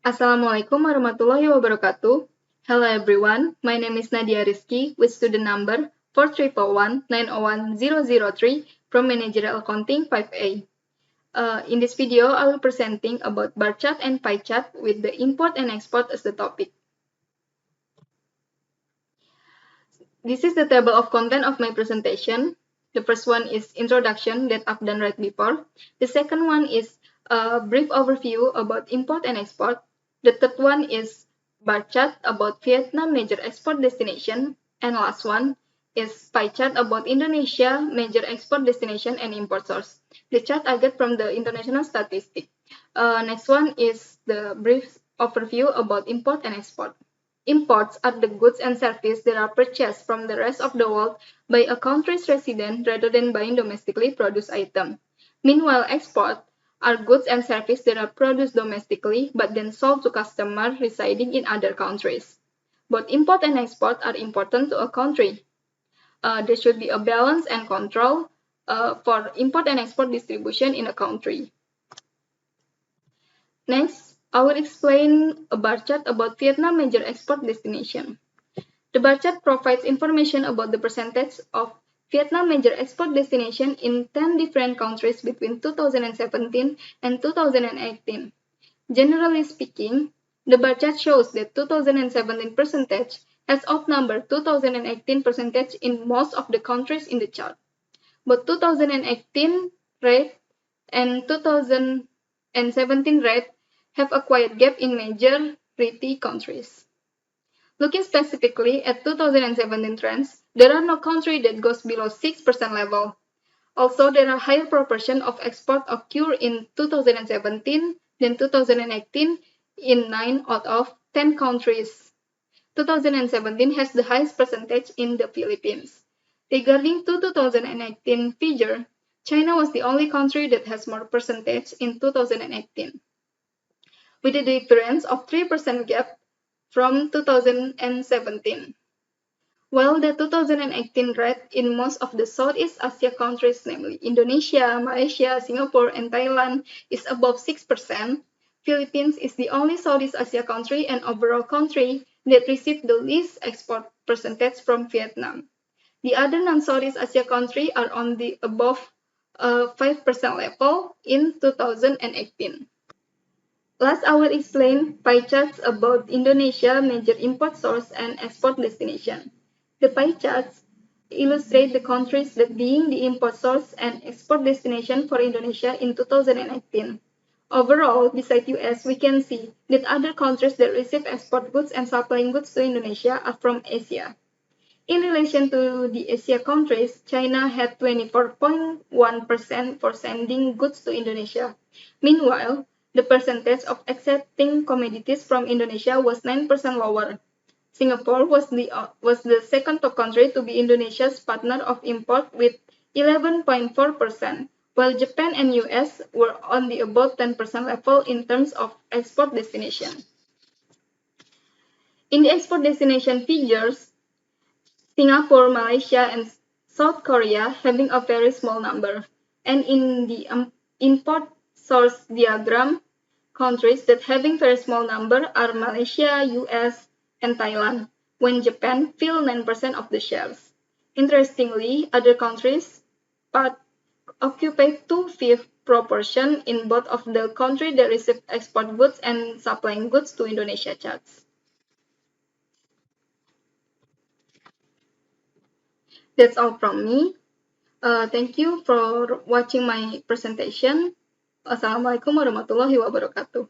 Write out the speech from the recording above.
Assalamualaikum warahmatullahi wabarakatuh. Hello everyone, my name is Nadia Rizky with student number 411901003 from Managerial Accounting 5A. In this video, I will presenting about bar chart and pie chart with the import and export as the topic. This is the table of content of my presentation. The first one is introduction that I've done right before. The second one is a brief overview about import and export. The third one is bar chart about Vietnam major export destination. And last one is pie chart about Indonesia major export destination and import source. The chart I get from the International Statistic. Next one is the brief overview about import and export. Imports are the goods and services that are purchased from the rest of the world by a country's resident rather than buying domestically produced items. Meanwhile, export are goods and services that are produced domestically but then sold to customers residing in other countries. Both import and export are important to a country. There should be a balance and control for import and export distribution in a country. Next, I will explain a bar chart about Vietnam major export destination. The bar chart provides information about the percentage of Vietnam major export destination in 10 different countries between 2017 and 2018. Generally speaking, the bar chart shows that 2017 percentage has outnumbered 2018 percentage in most of the countries in the chart. But 2018 rate and 2017 rate have a quiet gap in majority countries. Looking specifically at 2017 trends, there are no country that goes below 6% level. Also, there are higher proportion of export occur in 2017 than 2018 in 9 out of 10 countries. 2017 has the highest percentage in the Philippines. Regarding to 2018 figure, China was the only country that has more percentage in 2018, with a difference of 3% gap from 2017. While the 2018 rate in most of the Southeast Asia countries, namely Indonesia, Malaysia, Singapore, and Thailand, is above 6%, Philippines is the only Southeast Asia country and overall country that received the least export percentage from Vietnam. The other non-Southeast Asia countries are on the above 5% level in 2018. Last, I will explain pie charts about Indonesia major import source and export destination. The pie charts illustrate the countries that being the import source and export destination for Indonesia in 2018. Overall, besides US, we can see that other countries that receive export goods and supplying goods to Indonesia are from Asia. In relation to the Asia countries, China had 24.1% for sending goods to Indonesia. Meanwhile, the percentage of accepting commodities from Indonesia was 9% lower. Singapore was the second top country to be Indonesia's partner of import with 11.4%, while Japan and US were on the above 10% level in terms of export destination. In the export destination figures, Singapore, Malaysia, and South Korea having a very small number. And in the import source diagram, countries that having very small number are Malaysia, US, and Thailand, when Japan fill 9% of the shares. Interestingly, other countries occupy 2/5 proportion in both of the countries that receive export goods and supplying goods to Indonesia charts. That's all from me. Thank you for watching my presentation. Assalamualaikum warahmatullahi wabarakatuh.